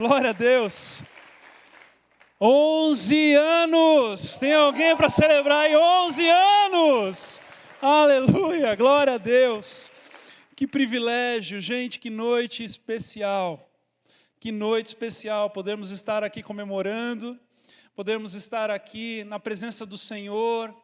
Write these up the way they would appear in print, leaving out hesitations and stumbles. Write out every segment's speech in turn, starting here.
Glória a Deus. 11 anos. Tem alguém para celebrar aí? 11 anos. Aleluia. Glória a Deus. Que privilégio, gente, que noite especial. Que noite especial podermos estar aqui comemorando, podermos estar aqui na presença do Senhor,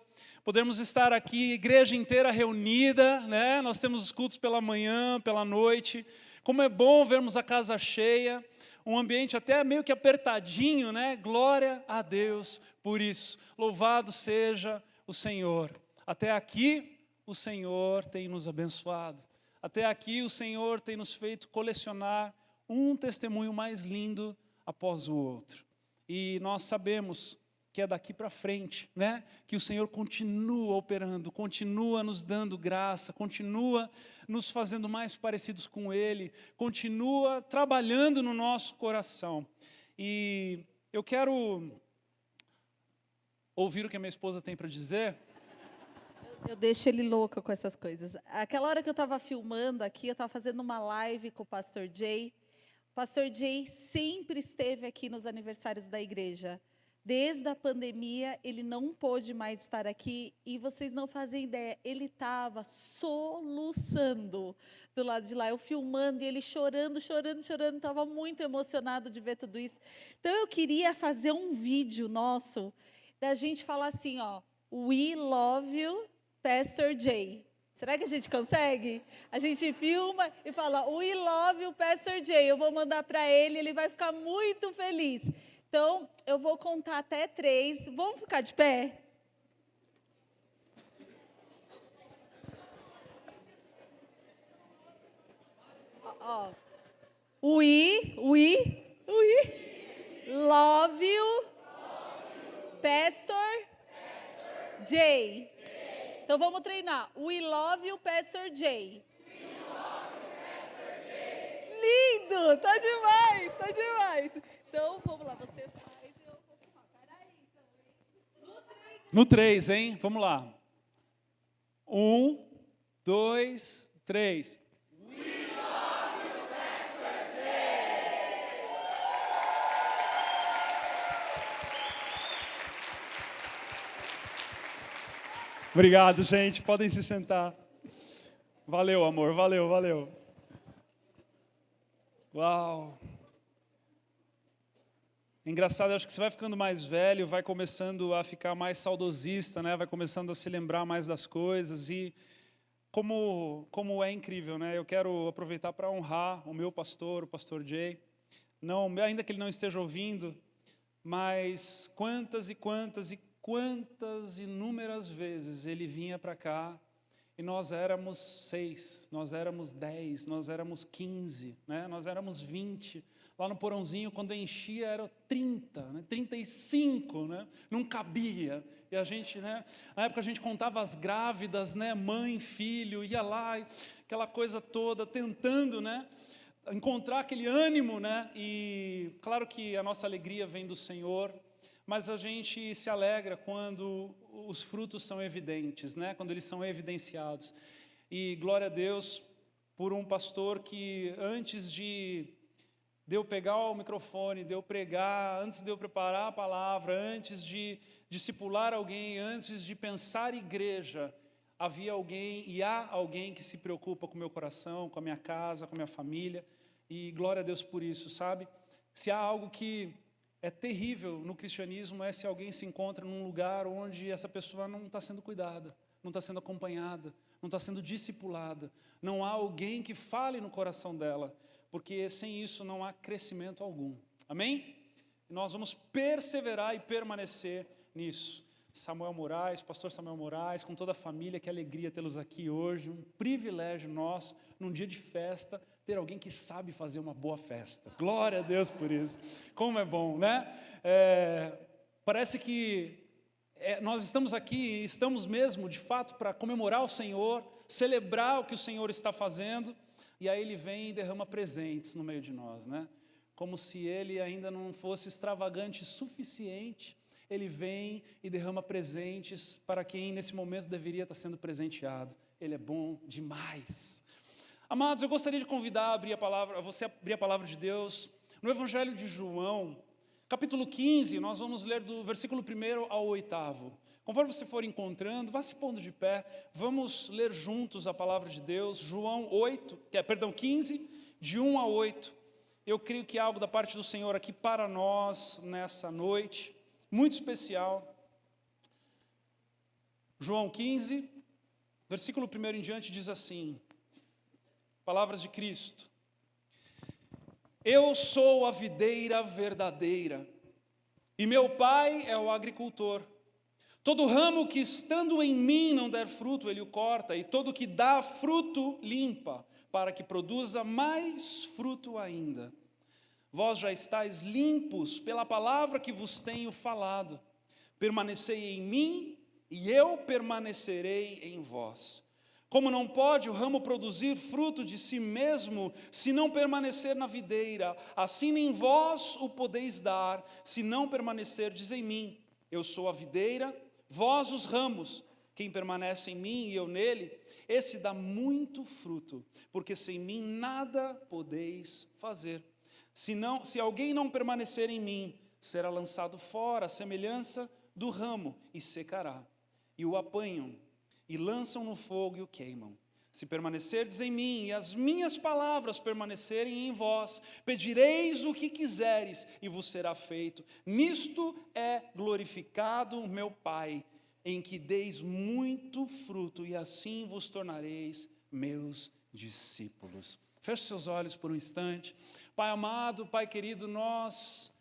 podermos estar aqui, igreja inteira reunida, né? Nós temos os cultos pela manhã, pela noite. Como é bom vermos a casa cheia, um ambiente até meio que apertadinho, né? Glória a Deus por isso. Louvado seja o Senhor. Até aqui o Senhor tem nos abençoado. Até aqui o Senhor tem nos feito colecionar um testemunho mais lindo após o outro. E nós sabemos que é daqui para frente, né? Que o Senhor continua operando, continua nos dando graça, continua nos fazendo mais parecidos com Ele, continua trabalhando no nosso coração. E eu quero ouvir o que a minha esposa tem para dizer. Eu deixo ele louco com essas coisas. Aquela hora que eu estava filmando aqui, eu estava fazendo uma live com o Pastor Jay. O Pastor Jay sempre esteve aqui nos aniversários da igreja. Desde a pandemia, ele não pôde mais estar aqui e vocês não fazem ideia, ele estava soluçando do lado de lá, eu filmando e ele chorando, estava muito emocionado de ver tudo isso. Então eu queria fazer um vídeo nosso, da gente falar assim, ó, We love you, Pastor Jay. Será que a gente consegue? A gente filma e fala, We love you, Pastor Jay. Eu vou mandar para ele, ele vai ficar muito feliz. Então, eu vou contar até 3. Vamos ficar de pé? Ó. We love you, Pastor Jay. Então, vamos treinar. We love you, Pastor Jay. Lindo! Tá demais, tá demais. Então, vamos lá, você faz e eu vou filmar. Peraí, então, No 3, hein? Vamos lá. 1, 2, 3. We love you, Pastor Jay. Obrigado, gente. Podem se sentar. Valeu, amor. Valeu. Uau. Engraçado, eu acho que você vai ficando mais velho, vai começando a ficar mais saudosista, né? Vai começando a se lembrar mais das coisas e como é incrível, né? Eu quero aproveitar para honrar o meu pastor, o pastor Jay. Não, ainda que ele não esteja ouvindo, mas quantas inúmeras vezes ele vinha para cá e nós éramos 6, nós éramos 10, nós éramos 15, né? Nós éramos 20. Lá no porãozinho, quando enchia, era 30, né? 35, né? Não cabia. E a gente, né? Na época a gente contava as grávidas, né? Mãe, filho, ia lá, aquela coisa toda, tentando, né? Encontrar aquele ânimo, né? E claro que a nossa alegria vem do Senhor, mas a gente se alegra quando os frutos são evidentes, né? Quando eles são evidenciados. E glória a Deus por um pastor que antes de eu pegar o microfone, de eu pregar, antes de eu preparar a palavra, antes de discipular alguém, antes de pensar igreja, havia alguém e há alguém que se preocupa com o meu coração, com a minha casa, com a minha família, e glória a Deus por isso, sabe? Se há algo que é terrível no cristianismo, é se alguém se encontra num lugar onde essa pessoa não está sendo cuidada, não está sendo acompanhada, não está sendo discipulada, não há alguém que fale no coração dela, porque sem isso não há crescimento algum. Amém? E nós vamos perseverar e permanecer nisso. Pastor Samuel Moraes, com toda a família, que alegria tê-los aqui hoje, um privilégio nosso, num dia de festa, ter alguém que sabe fazer uma boa festa. Glória a Deus por isso. Como é bom, né? Parece que nós estamos aqui, estamos mesmo, de fato, para comemorar o Senhor, celebrar o que o Senhor está fazendo, e aí Ele vem e derrama presentes no meio de nós, né? Como se Ele ainda não fosse extravagante o suficiente, Ele vem e derrama presentes para quem nesse momento deveria estar sendo presenteado. Ele é bom demais. Amados, eu gostaria de convidar você a abrir a palavra de Deus no Evangelho de João, capítulo 15, nós vamos ler do versículo 1 ao 8º. Conforme você for encontrando, vá se pondo de pé, vamos ler juntos a palavra de Deus. João 15, de 1 a 8. Eu creio que há algo da parte do Senhor aqui para nós nessa noite, muito especial. João 15, versículo 1 em diante diz assim, palavras de Cristo. Eu sou a videira verdadeira, e meu Pai é o agricultor. Todo ramo que estando em mim não der fruto, ele o corta, e todo que dá fruto, limpa, para que produza mais fruto ainda. Vós já estáis limpos pela palavra que vos tenho falado. Permanecei em mim, e eu permanecerei em vós. Como não pode o ramo produzir fruto de si mesmo, se não permanecer na videira, assim nem vós o podeis dar, se não permanecerdes em mim. Eu sou a videira, vós os ramos. Quem permanece em mim e eu nele, esse dá muito fruto, porque sem mim nada podeis fazer. Se alguém não permanecer em mim, será lançado fora, à semelhança do ramo, e secará. E o apanham, e lançam no fogo e o queimam. Se permanecerdes em mim, e as minhas palavras permanecerem em vós, pedireis o que quiseres, e vos será feito. Nisto é glorificado o meu Pai, em que deis muito fruto, e assim vos tornareis meus discípulos. Feche seus olhos por um instante. Pai amado, Pai querido, nós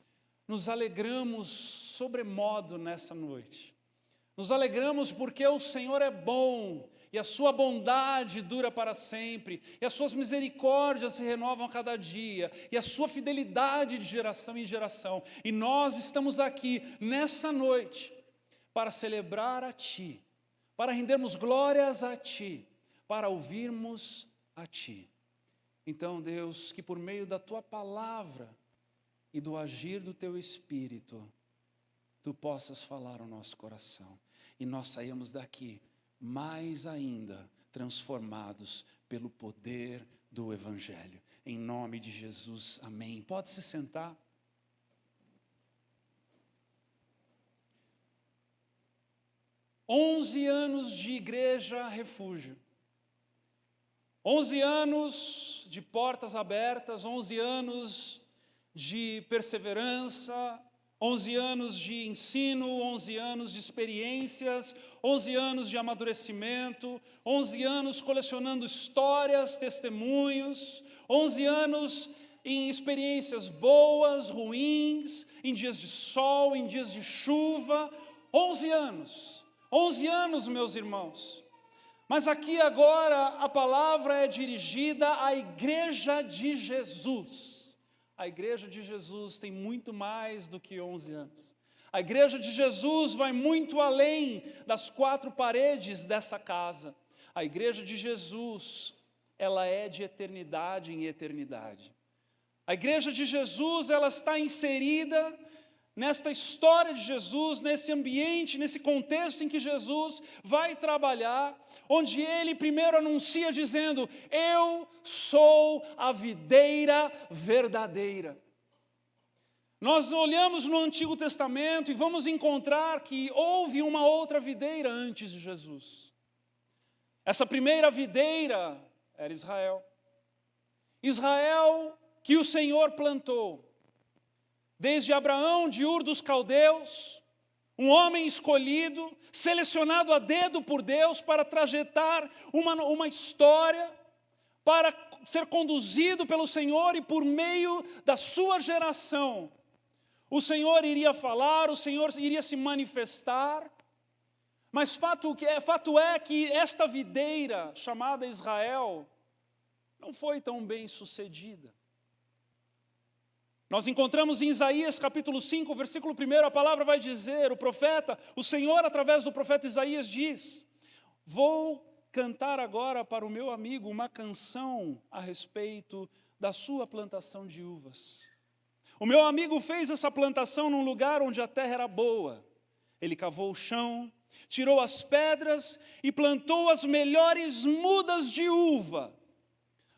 nos alegramos sobremodo nessa noite. Nos alegramos porque o Senhor é bom, e a sua bondade dura para sempre, e as suas misericórdias se renovam a cada dia, e a sua fidelidade de geração em geração. E nós estamos aqui nessa noite para celebrar a Ti, para rendermos glórias a Ti, para ouvirmos a Ti. Então, Deus, que por meio da Tua palavra e do agir do Teu Espírito, Tu possas falar ao nosso coração, e nós saímos daqui mais ainda transformados pelo poder do Evangelho. Em nome de Jesus, amém. Pode se sentar. Onze anos de igreja refúgio. 11 anos de portas abertas, 11 anos de perseverança, 11 anos de ensino, 11 anos de experiências, 11 anos de amadurecimento, 11 anos colecionando histórias, testemunhos, 11 anos em experiências boas, ruins, em dias de sol, em dias de chuva, 11 anos, meus irmãos. Mas aqui agora a palavra é dirigida à igreja de Jesus. A igreja de Jesus tem muito mais do que 11 anos. A igreja de Jesus vai muito além das 4 paredes dessa casa. A igreja de Jesus, ela é de eternidade em eternidade. A igreja de Jesus, ela está inserida nesta história de Jesus, nesse ambiente, nesse contexto em que Jesus vai trabalhar, onde Ele primeiro anuncia dizendo: eu sou a videira verdadeira. Nós olhamos no Antigo Testamento e vamos encontrar que houve uma outra videira antes de Jesus. Essa primeira videira era Israel. Israel que o Senhor plantou. Desde Abraão, de Ur dos Caldeus, um homem escolhido, selecionado a dedo por Deus para trajetar uma história, para ser conduzido pelo Senhor, e por meio da sua geração, o Senhor iria falar, o Senhor iria se manifestar. Mas fato é que esta videira, chamada Israel, não foi tão bem sucedida. Nós encontramos em Isaías capítulo 5, versículo 1, a palavra vai dizer, o Senhor através do profeta Isaías diz: vou cantar agora para o meu amigo uma canção a respeito da sua plantação de uvas. O meu amigo fez essa plantação num lugar onde a terra era boa. Ele cavou o chão, tirou as pedras e plantou as melhores mudas de uva.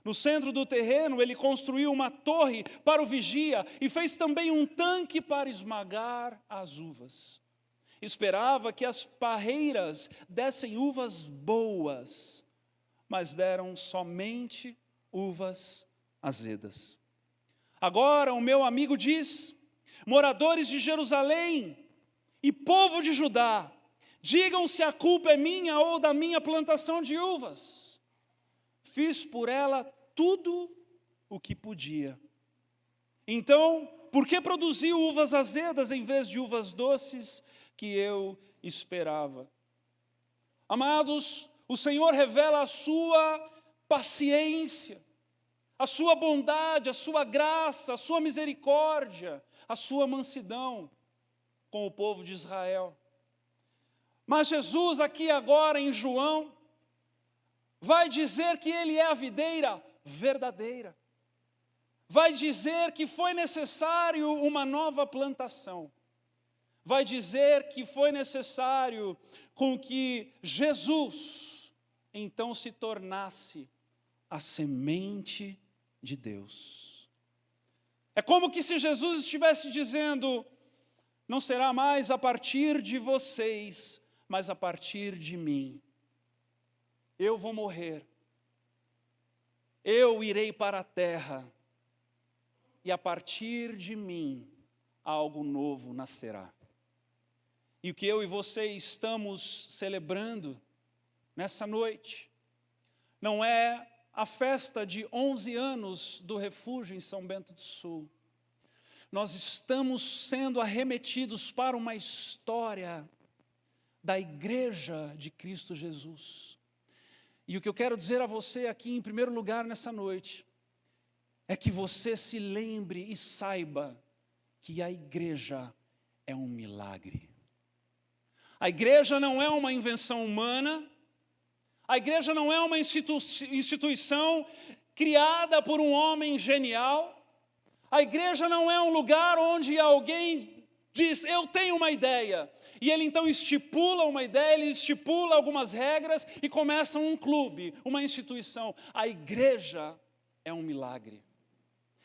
No centro do terreno, ele construiu uma torre para o vigia e fez também um tanque para esmagar as uvas. Esperava que as parreiras dessem uvas boas, mas deram somente uvas azedas. Agora o meu amigo diz: moradores de Jerusalém e povo de Judá, digam se a culpa é minha ou da minha plantação de uvas. Fiz por ela tudo o que podia. Então, por que produzi uvas azedas em vez de uvas doces que eu esperava? Amados, o Senhor revela a sua paciência, a sua bondade, a sua graça, a sua misericórdia, a sua mansidão com o povo de Israel. Mas Jesus aqui agora em João vai dizer que ele é a videira verdadeira. Vai dizer que foi necessário uma nova plantação. Vai dizer que foi necessário com que Jesus então se tornasse a semente de Deus. É como que se Jesus estivesse dizendo: não será mais a partir de vocês, mas a partir de mim. Eu vou morrer. Eu irei para a terra. E a partir de mim, algo novo nascerá. E o que eu e você estamos celebrando nessa noite não é a festa de 11 anos do refúgio em São Bento do Sul. Nós estamos sendo arremetidos para uma história da Igreja de Cristo Jesus. E o que eu quero dizer a você aqui, em primeiro lugar, nessa noite, é que você se lembre e saiba que a igreja é um milagre. A igreja não é uma invenção humana, a igreja não é uma instituição criada por um homem genial, a igreja não é um lugar onde alguém diz: eu tenho uma ideia, e ele então estipula uma ideia, ele estipula algumas regras e começa um clube, uma instituição. A igreja é um milagre.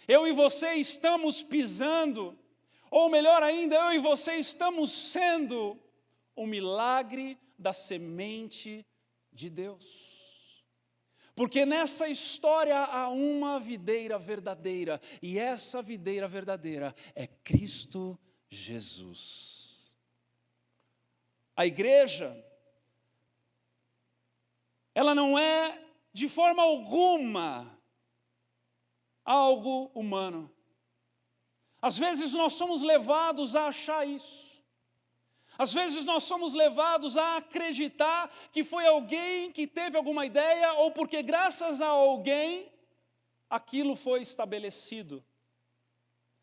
Eu e você estamos pisando, ou melhor ainda, eu e você estamos sendo o milagre da semente de Deus. Porque nessa história há uma videira verdadeira, e essa videira verdadeira é Cristo Jesus. A igreja, ela não é de forma alguma algo humano. Às vezes nós somos levados a achar isso. Às vezes nós somos levados a acreditar que foi alguém que teve alguma ideia, ou porque graças a alguém aquilo foi estabelecido.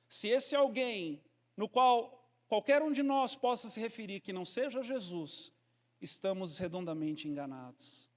Se esse alguém, no qual qualquer um de nós possa se referir, que não seja Jesus, estamos redondamente enganados.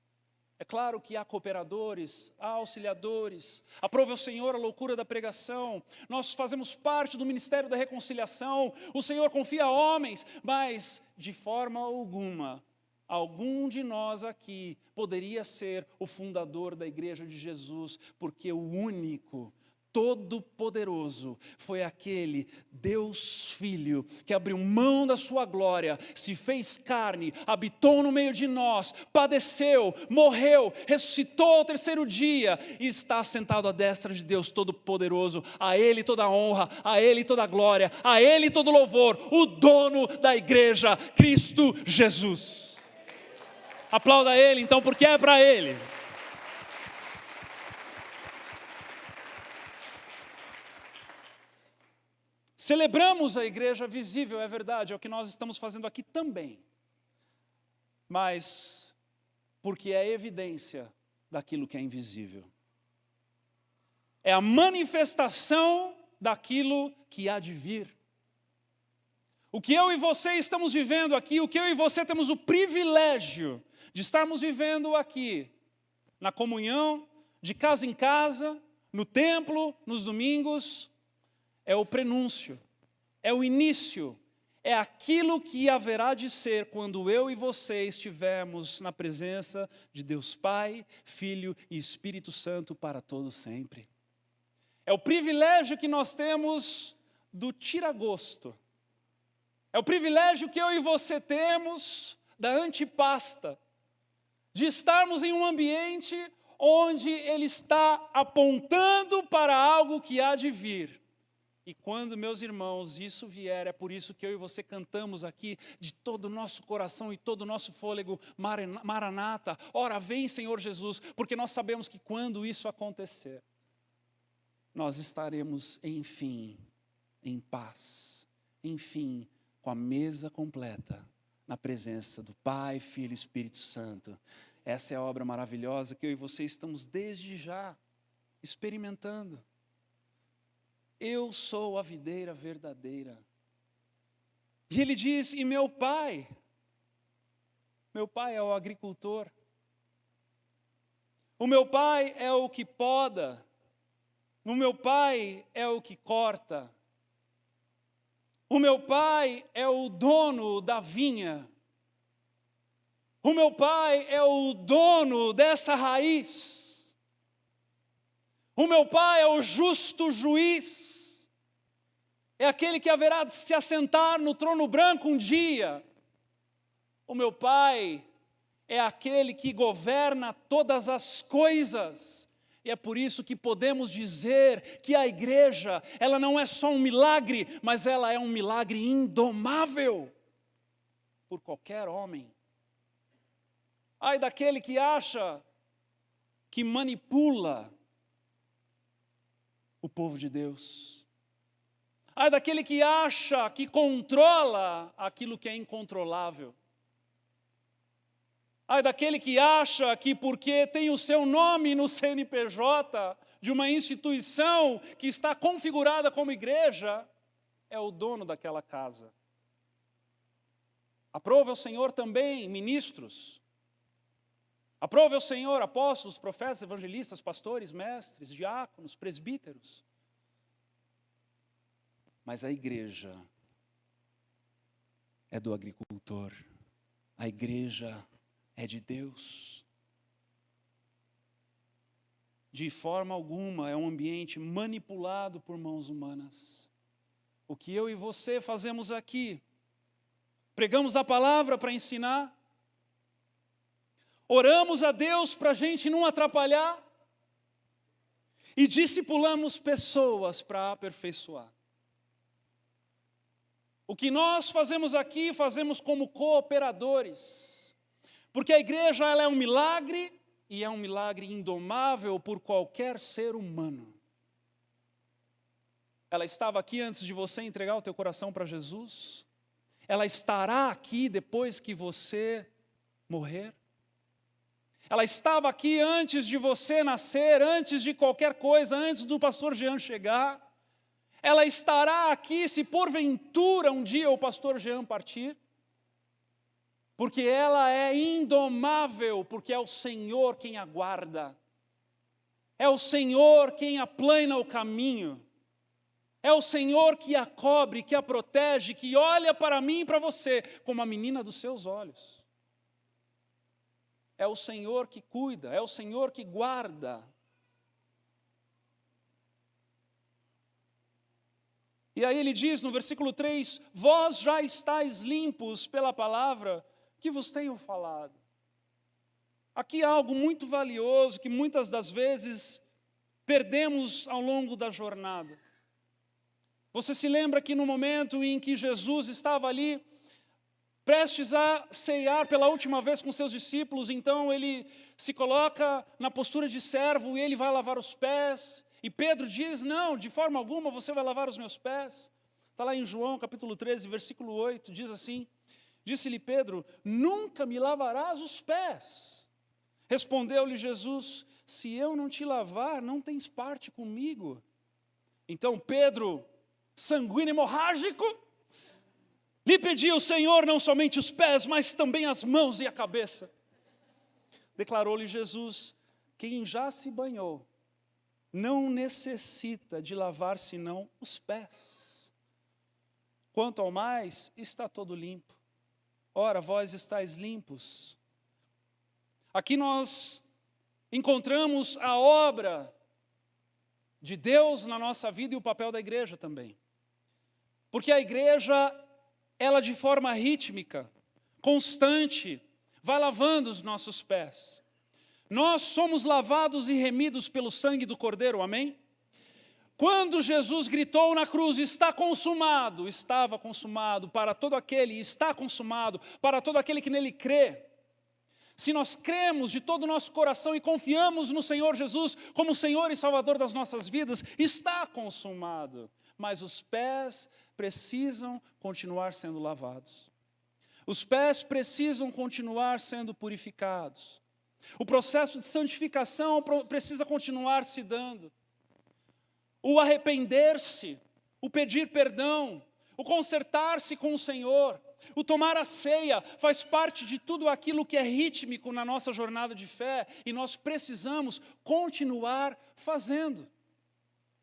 É claro que há cooperadores, há auxiliadores, aprove ao Senhor a loucura da pregação, nós fazemos parte do ministério da reconciliação, o Senhor confia a homens, mas de forma alguma, algum de nós aqui poderia ser o fundador da igreja de Jesus, porque o único, todo-poderoso, foi aquele Deus Filho, que abriu mão da sua glória, se fez carne, habitou no meio de nós, padeceu, morreu, ressuscitou ao terceiro dia, e está sentado à destra de Deus Todo-Poderoso. A Ele toda a honra, a Ele toda a glória, a Ele todo o louvor, o dono da igreja, Cristo Jesus. Aplauda Ele então, porque é para Ele. Celebramos a igreja visível, é verdade, é o que nós estamos fazendo aqui também. Mas porque é evidência daquilo que é invisível. É a manifestação daquilo que há de vir. O que eu e você estamos vivendo aqui, o que eu e você temos o privilégio de estarmos vivendo aqui, na comunhão, de casa em casa, no templo, nos domingos, é o prenúncio, é o início, é aquilo que haverá de ser quando eu e você estivermos na presença de Deus Pai, Filho e Espírito Santo para todo sempre. É o privilégio que nós temos do tira-gosto. É o privilégio que eu e você temos da antipasta, de estarmos em um ambiente onde Ele está apontando para algo que há de vir. E quando, meus irmãos, isso vier, é por isso que eu e você cantamos aqui de todo o nosso coração e todo o nosso fôlego, Maranata, ora vem Senhor Jesus, porque nós sabemos que quando isso acontecer, nós estaremos, enfim, em paz, enfim, com a mesa completa, na presença do Pai, Filho e Espírito Santo. Essa é a obra maravilhosa que eu e você estamos desde já experimentando. Eu sou a videira verdadeira. E ele diz, e meu pai é o agricultor. O meu pai é o que poda. O meu pai é o que corta. O meu pai é o dono da vinha. O meu pai é o dono dessa raiz. O meu pai é o justo juiz. É aquele que haverá de se assentar no trono branco um dia. O meu pai é aquele que governa todas as coisas. E é por isso que podemos dizer que a igreja, ela não é só um milagre, mas ela é um milagre indomável por qualquer homem. Ai daquele que acha que manipula o povo de Deus. Ai daquele que acha que controla aquilo que é incontrolável. Ai daquele que acha que porque tem o seu nome no CNPJ de uma instituição que está configurada como igreja, é o dono daquela casa. Aprove ao Senhor também ministros. Aprove ao Senhor apóstolos, profetas, evangelistas, pastores, mestres, diáconos, presbíteros. Mas a igreja é do agricultor. A igreja é de Deus. De forma alguma é um ambiente manipulado por mãos humanas. O que eu e você fazemos aqui, pregamos a palavra para ensinar, oramos a Deus para a gente não atrapalhar e discipulamos pessoas para aperfeiçoar. O que nós fazemos aqui, fazemos como cooperadores, porque a igreja ela é um milagre e é um milagre indomável por qualquer ser humano. Ela estava aqui antes de você entregar o teu coração para Jesus, ela estará aqui depois que você morrer. Ela estava aqui antes de você nascer, antes de qualquer coisa, antes do pastor Jean chegar. Ela estará aqui se porventura um dia o pastor Jean partir. Porque ela é indomável, porque é o Senhor quem a guarda. É o Senhor quem aplana o caminho. É o Senhor que a cobre, que a protege, que olha para mim e para você como a menina dos seus olhos. É o Senhor que cuida, é o Senhor que guarda. E aí ele diz no versículo 3, vós já estáis limpos pela palavra que vos tenho falado. Aqui há algo muito valioso que muitas das vezes perdemos ao longo da jornada. Você se lembra que no momento em que Jesus estava ali, prestes a ceiar pela última vez com seus discípulos, então ele se coloca na postura de servo e ele vai lavar os pés. E Pedro diz, não, de forma alguma você vai lavar os meus pés. Está lá em João capítulo 13, versículo 8, diz assim, disse-lhe Pedro, nunca me lavarás os pés. Respondeu-lhe Jesus, se eu não te lavar, não tens parte comigo. Então Pedro, sanguíneo e hemorrágico, lhe pediu o Senhor não somente os pés, mas também as mãos e a cabeça. Declarou-lhe Jesus, quem já se banhou, não necessita de lavar senão os pés. Quanto ao mais, está todo limpo. Ora, vós estáis limpos. Aqui nós encontramos a obra de Deus na nossa vida e o papel da igreja também. Porque a igreja, ela de forma rítmica, constante, vai lavando os nossos pés. Nós somos lavados e remidos pelo sangue do Cordeiro, amém? Quando Jesus gritou na cruz, está consumado, estava consumado para todo aquele, está consumado para todo aquele que nele crê. Se nós cremos de todo o nosso coração e confiamos no Senhor Jesus como Senhor e Salvador das nossas vidas, está consumado. Mas os pés precisam continuar sendo lavados. Os pés precisam continuar sendo purificados. O processo de santificação precisa continuar se dando. O arrepender-se, o pedir perdão, o consertar-se com o Senhor, o tomar a ceia, faz parte de tudo aquilo que é rítmico na nossa jornada de fé e nós precisamos continuar fazendo.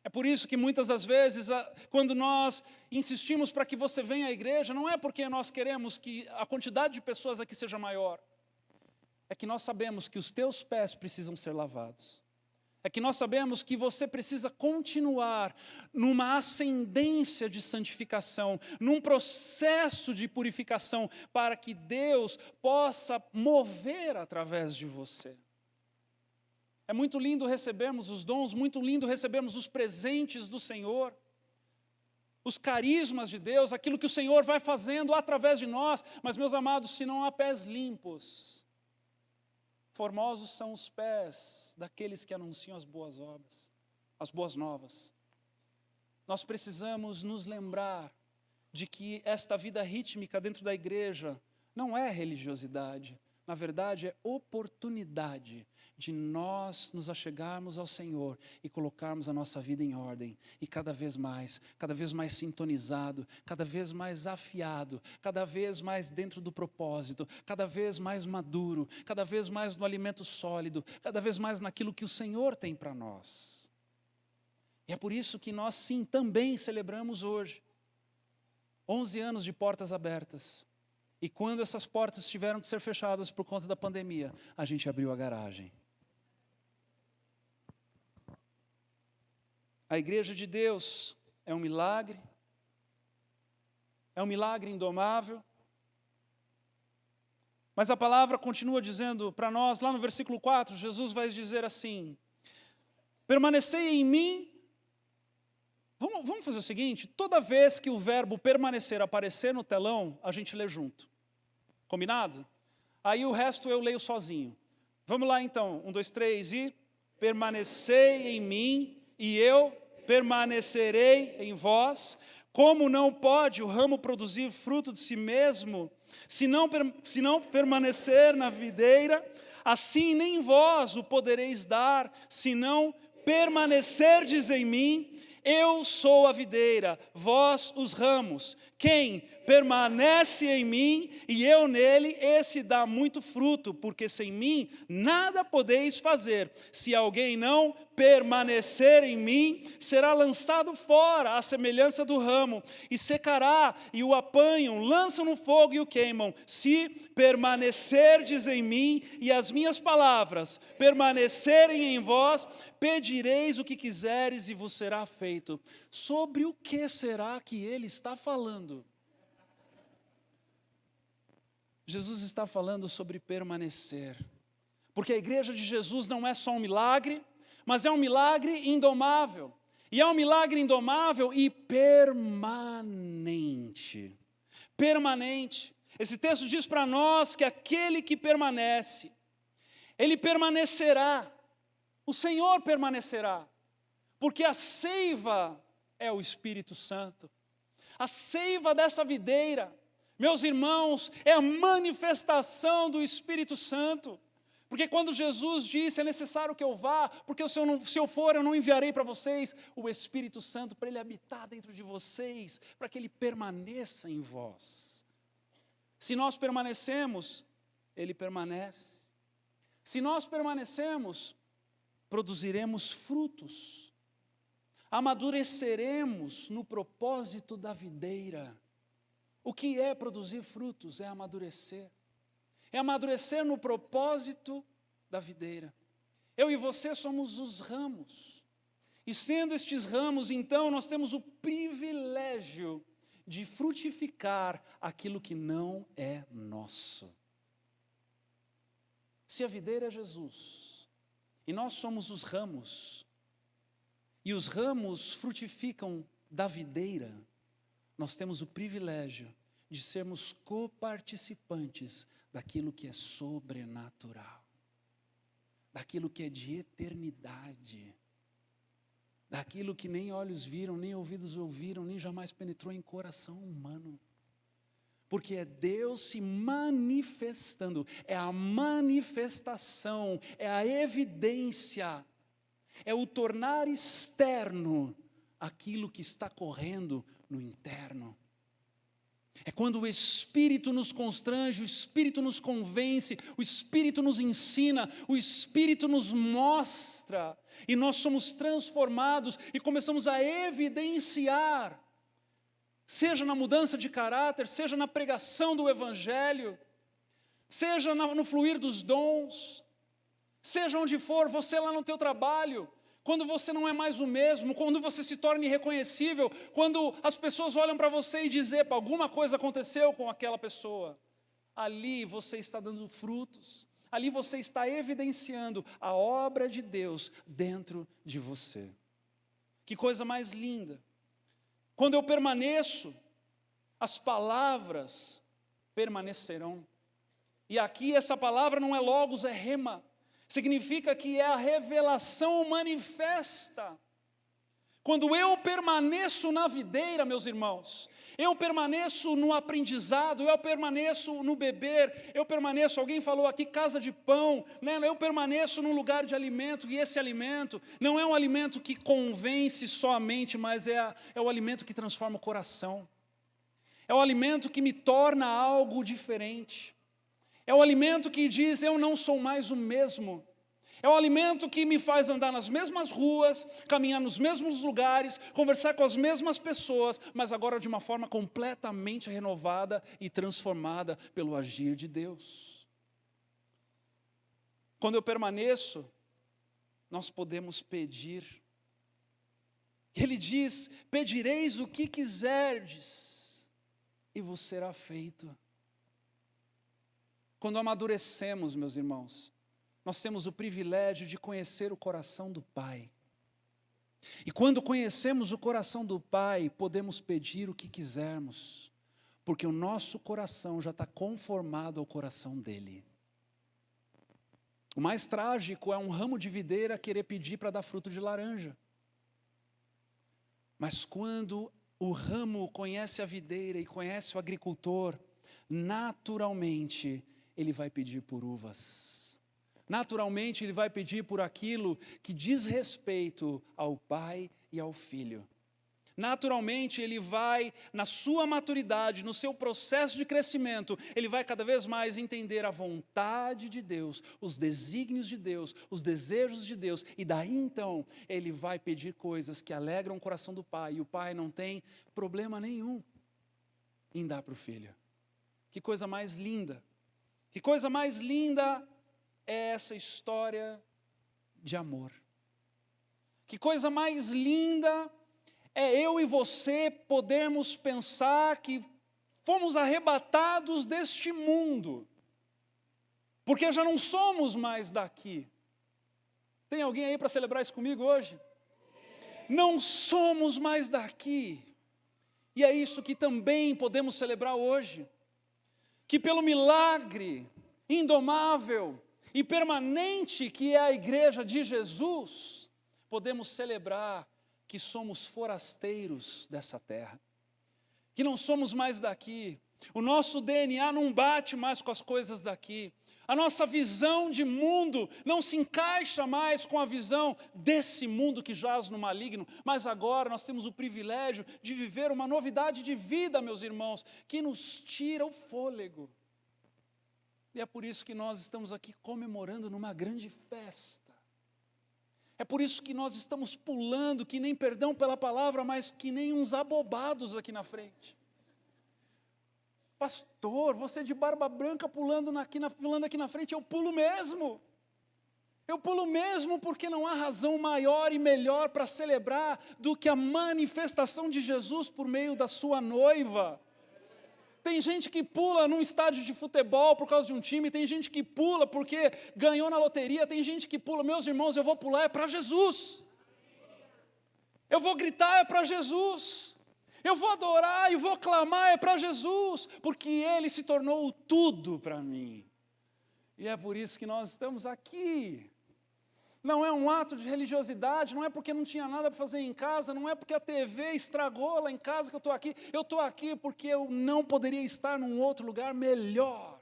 É por isso que muitas das vezes, quando nós insistimos para que você venha à igreja, não é porque nós queremos que a quantidade de pessoas aqui seja maior, é que nós sabemos que os teus pés precisam ser lavados. É que nós sabemos que você precisa continuar numa ascendência de santificação, num processo de purificação, para que Deus possa mover através de você. É muito lindo recebermos os dons, muito lindo recebermos os presentes do Senhor, os carismas de Deus, aquilo que o Senhor vai fazendo através de nós. Mas, meus amados, se não há pés limpos, formosos são os pés daqueles que anunciam as boas obras, as boas novas. Nós precisamos nos lembrar de que esta vida rítmica dentro da igreja não é religiosidade. Na verdade, é oportunidade de nós nos achegarmos ao Senhor e colocarmos a nossa vida em ordem. E cada vez mais sintonizado, cada vez mais afiado, cada vez mais dentro do propósito, cada vez mais maduro, cada vez mais no alimento sólido, cada vez mais naquilo que o Senhor tem para nós. E é por isso que nós, sim, também celebramos hoje 11 anos de portas abertas. E quando essas portas tiveram que ser fechadas por conta da pandemia, a gente abriu a garagem. A igreja de Deus é um milagre indomável. Mas a palavra continua dizendo para nós, lá no versículo 4, Jesus vai dizer assim: permanecei em mim. Vamos fazer o seguinte, toda vez que o verbo permanecer aparecer no telão, a gente lê junto. Combinado? Aí o resto eu leio sozinho. Vamos lá então, 1, 2, 3 e... permanecei em mim e eu permanecerei em vós. Como não pode o ramo produzir fruto de si mesmo, se não permanecer na videira, assim nem vós o podereis dar, se não permanecerdes em mim. Eu sou a videira, vós os ramos. Quem permanece em mim e eu nele, esse dá muito fruto, porque sem mim nada podeis fazer. Se alguém não permanecer em mim, será lançado fora à semelhança do ramo, e secará, e o apanham, lançam no fogo e o queimam. Se permanecerdes em mim e as minhas palavras permanecerem em vós, pedireis o que quiseres e vos será feito. Sobre o que será que ele está falando? Jesus está falando sobre permanecer. Porque a igreja de Jesus não é só um milagre, mas é um milagre indomável. E é um milagre indomável e permanente. Permanente. Esse texto diz para nós que aquele que permanece, ele permanecerá. O Senhor permanecerá. Porque a seiva é o Espírito Santo. A seiva dessa videira, meus irmãos, é a manifestação do Espírito Santo. Porque quando Jesus disse, é necessário que eu vá, porque se eu for, eu não enviarei para vocês o Espírito Santo para ele habitar dentro de vocês, para que ele permaneça em vós. Se nós permanecemos, ele permanece. Se nós permanecemos, produziremos frutos. Amadureceremos no propósito da videira. O que é produzir frutos? É amadurecer. É amadurecer no propósito da videira. Eu e você somos os ramos. E sendo estes ramos, então, nós temos o privilégio de frutificar aquilo que não é nosso. Se a videira é Jesus, e nós somos os ramos, e os ramos frutificam da videira, nós temos o privilégio de sermos coparticipantes daquilo que é sobrenatural, daquilo que é de eternidade, daquilo que nem olhos viram, nem ouvidos ouviram, nem jamais penetrou em coração humano. Porque é Deus se manifestando, é a manifestação, é a evidência, é o tornar externo aquilo que está correndo no interno. É quando o Espírito nos constrange, o Espírito nos convence, o Espírito nos ensina, o Espírito nos mostra, e nós somos transformados e começamos a evidenciar, seja na mudança de caráter, seja na pregação do Evangelho, seja no fluir dos dons, seja onde for, você lá no teu trabalho, quando você não é mais o mesmo, quando você se torna irreconhecível, quando as pessoas olham para você e dizem, alguma coisa aconteceu com aquela pessoa, ali você está dando frutos, ali você está evidenciando a obra de Deus dentro de você. Que coisa mais linda! Quando eu permaneço, as palavras permanecerão. E aqui essa palavra não é logos, é rema. Significa que é a revelação manifesta. Quando eu permaneço na videira, meus irmãos, eu permaneço no aprendizado, eu permaneço no beber, eu permaneço, alguém falou aqui, casa de pão, né? Eu permaneço num lugar de alimento, e esse alimento não é um alimento que convence somente, mas é o alimento que transforma o coração. É o alimento que me torna algo diferente. É o alimento que diz, eu não sou mais o mesmo. É o alimento que me faz andar nas mesmas ruas, caminhar nos mesmos lugares, conversar com as mesmas pessoas, mas agora de uma forma completamente renovada e transformada pelo agir de Deus. Quando eu permaneço, nós podemos pedir. Ele diz, pedireis o que quiserdes, e vos será feito. Quando amadurecemos, meus irmãos, nós temos o privilégio de conhecer o coração do Pai. E quando conhecemos o coração do Pai, podemos pedir o que quisermos, porque o nosso coração já está conformado ao coração dele. O mais trágico é um ramo de videira querer pedir para dar fruto de laranja. Mas quando o ramo conhece a videira e conhece o agricultor, naturalmente ele vai pedir por uvas. Naturalmente ele vai pedir por aquilo que diz respeito ao Pai e ao Filho. Naturalmente ele vai, na sua maturidade, no seu processo de crescimento, ele vai cada vez mais entender a vontade de Deus, os desígnios de Deus, os desejos de Deus, e daí então ele vai pedir coisas que alegram o coração do Pai, e o Pai não tem problema nenhum em dar para o Filho. Que coisa mais linda! Que coisa mais linda é essa história de amor. Que coisa mais linda é eu e você podermos pensar que fomos arrebatados deste mundo, porque já não somos mais daqui. Tem alguém aí para celebrar isso comigo hoje? Não somos mais daqui. E é isso que também podemos celebrar hoje. Que pelo milagre indomável e permanente que é a igreja de Jesus, podemos celebrar que somos forasteiros dessa terra, que não somos mais daqui, o nosso DNA não bate mais com as coisas daqui, a nossa visão de mundo não se encaixa mais com a visão desse mundo que jaz no maligno, mas agora nós temos o privilégio de viver uma novidade de vida, meus irmãos, que nos tira o fôlego. E é por isso que nós estamos aqui comemorando numa grande festa. É por isso que nós estamos pulando, que nem, perdão pela palavra, mas que nem uns abobados aqui na frente. Pastor, você de barba branca pulando aqui na frente, eu pulo mesmo. Eu pulo mesmo porque não há razão maior e melhor para celebrar do que a manifestação de Jesus por meio da sua noiva. Tem gente que pula num estádio de futebol por causa de um time, tem gente que pula porque ganhou na loteria, tem gente que pula, meus irmãos, eu vou pular é para Jesus. Eu vou gritar é para Jesus. Eu vou adorar e vou clamar é para Jesus, porque Ele se tornou tudo para mim. E é por isso que nós estamos aqui. Não é um ato de religiosidade, não é porque não tinha nada para fazer em casa, não é porque a TV estragou lá em casa que eu estou aqui. Eu estou aqui porque eu não poderia estar num outro lugar melhor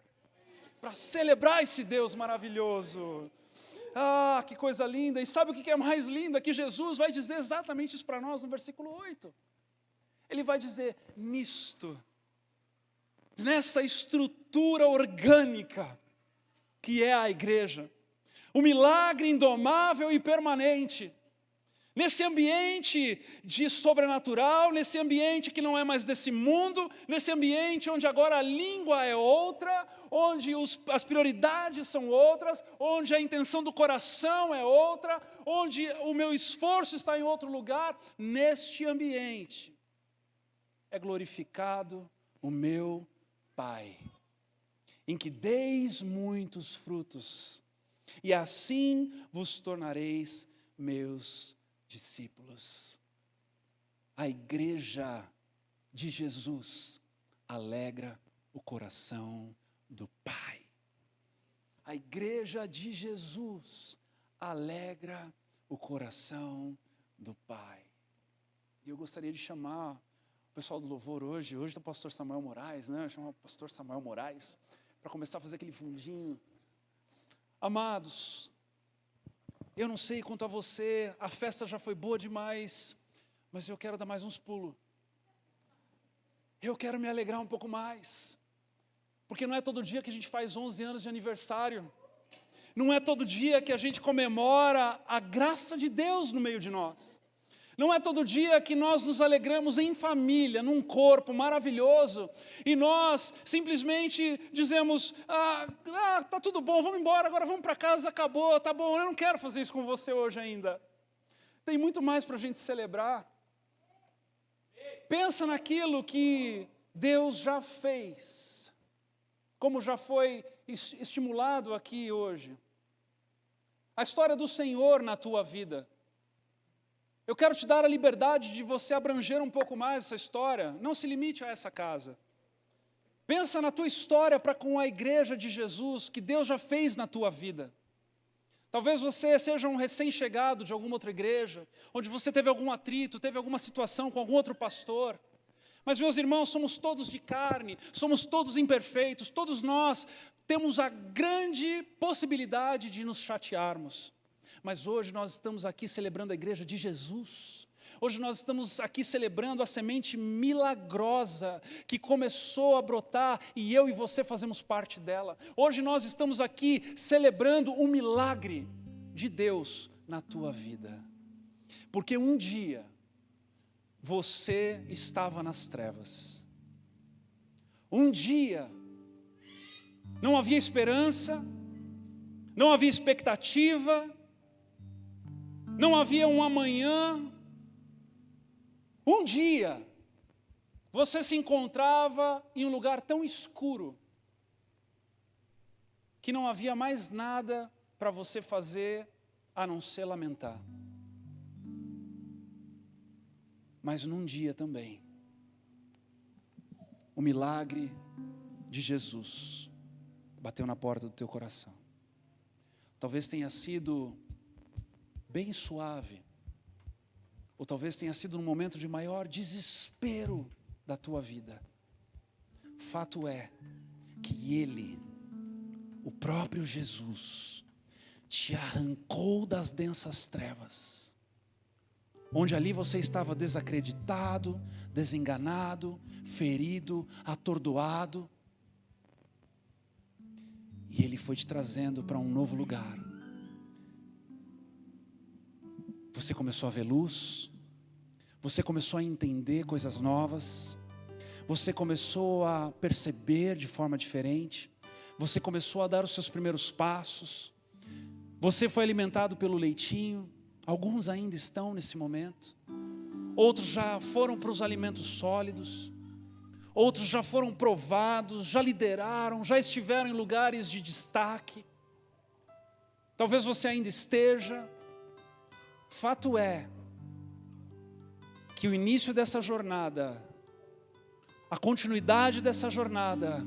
para celebrar esse Deus maravilhoso. Ah, que coisa linda! E sabe o que é mais lindo? É que Jesus vai dizer exatamente isso para nós no versículo 8. Ele vai dizer, nessa estrutura orgânica que é a igreja, o milagre indomável e permanente, nesse ambiente de sobrenatural, nesse ambiente que não é mais desse mundo, nesse ambiente onde agora a língua é outra, onde as prioridades são outras, onde a intenção do coração é outra, onde o meu esforço está em outro lugar, neste ambiente é glorificado o meu Pai, em que deis muitos frutos, e assim vos tornareis meus discípulos. A igreja de Jesus alegra o coração do Pai. A igreja de Jesus alegra o coração do Pai. E eu gostaria de chamar o pessoal do louvor hoje é o pastor Samuel Moraes, né? Chamar o pastor Samuel Moraes para começar a fazer aquele fundinho. Amados, eu não sei quanto a você, a festa já foi boa demais, mas eu quero dar mais uns pulos. Eu quero me alegrar um pouco mais, porque não é todo dia que a gente faz 11 anos de aniversário, não é todo dia que a gente comemora a graça de Deus no meio de nós. Não é todo dia que nós nos alegramos em família, num corpo maravilhoso, e nós simplesmente dizemos, tá tudo bom, vamos embora, agora vamos para casa, acabou, tá bom, eu não quero fazer isso com você hoje ainda. Tem muito mais para a gente celebrar. Pensa naquilo que Deus já fez, como já foi estimulado aqui hoje. A história do Senhor na tua vida. Eu quero te dar a liberdade de você abranger um pouco mais essa história. Não se limite a essa casa. Pensa na tua história para com a igreja de Jesus, que Deus já fez na tua vida. Talvez você seja um recém-chegado de alguma outra igreja, onde você teve algum atrito, teve alguma situação com algum outro pastor. Mas, meus irmãos, somos todos de carne, somos todos imperfeitos, todos nós temos a grande possibilidade de nos chatearmos. Mas hoje nós estamos aqui celebrando a igreja de Jesus. Hoje nós estamos aqui celebrando a semente milagrosa que começou a brotar e eu e você fazemos parte dela. Hoje nós estamos aqui celebrando um milagre de Deus na tua vida. Porque um dia você estava nas trevas. Um dia não havia esperança, não havia expectativa, não havia um amanhã. Um dia, você se encontrava em um lugar tão escuro, que não havia mais nada para você fazer, a não ser lamentar. Mas num dia também, o milagre de Jesus bateu na porta do teu coração. Talvez tenha sido bem suave, ou talvez tenha sido um momento de maior desespero da tua vida. Fato é que Ele, o próprio Jesus, te arrancou das densas trevas, onde ali você estava desacreditado, desenganado, ferido, atordoado, e Ele foi te trazendo para um novo lugar. Você começou a ver luz, você começou a entender coisas novas, você começou a perceber de forma diferente, você começou a dar os seus primeiros passos, você foi alimentado pelo leitinho, alguns ainda estão nesse momento, outros já foram para os alimentos sólidos, outros já foram provados, já lideraram, já estiveram em lugares de destaque, talvez você ainda esteja. Fato é que o início dessa jornada, a continuidade dessa jornada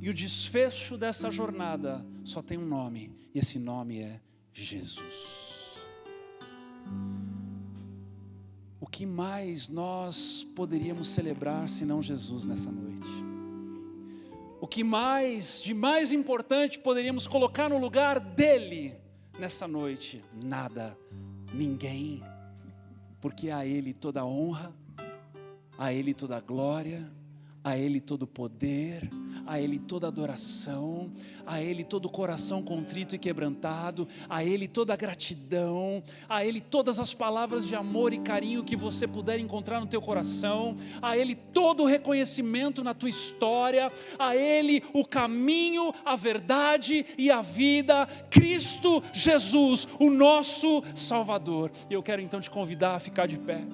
e o desfecho dessa jornada só tem um nome, e esse nome é Jesus. O que mais nós poderíamos celebrar senão Jesus nessa noite? O que mais, de mais importante, poderíamos colocar no lugar dele nessa noite? Nada, ninguém, porque a ele toda a honra, a ele toda a glória, a ele todo o poder, a ele toda a adoração, a ele todo o coração contrito e quebrantado, a ele toda a gratidão, a ele todas as palavras de amor e carinho que você puder encontrar no teu coração, a ele todo o reconhecimento na tua história, a ele o caminho, a verdade e a vida, Cristo Jesus, o nosso Salvador. E eu quero então te convidar a ficar de pé,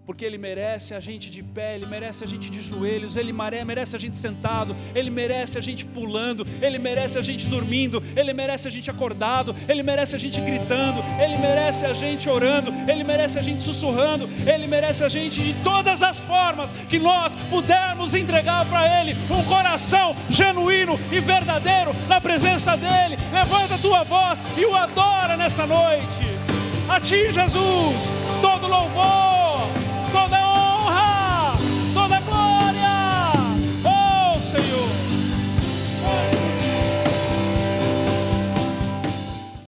porque Ele merece a gente de pé, Ele merece a gente de joelhos, Ele merece a gente sentado, Ele merece a gente pulando, Ele merece a gente dormindo, Ele merece a gente acordado, Ele merece a gente gritando, Ele merece a gente orando, Ele merece a gente sussurrando, Ele merece a gente de todas as formas que nós pudermos entregar para Ele um coração genuíno e verdadeiro na presença dEle. Levanta a tua voz e o adora nessa noite. A Ti, Jesus, todo louvor, toda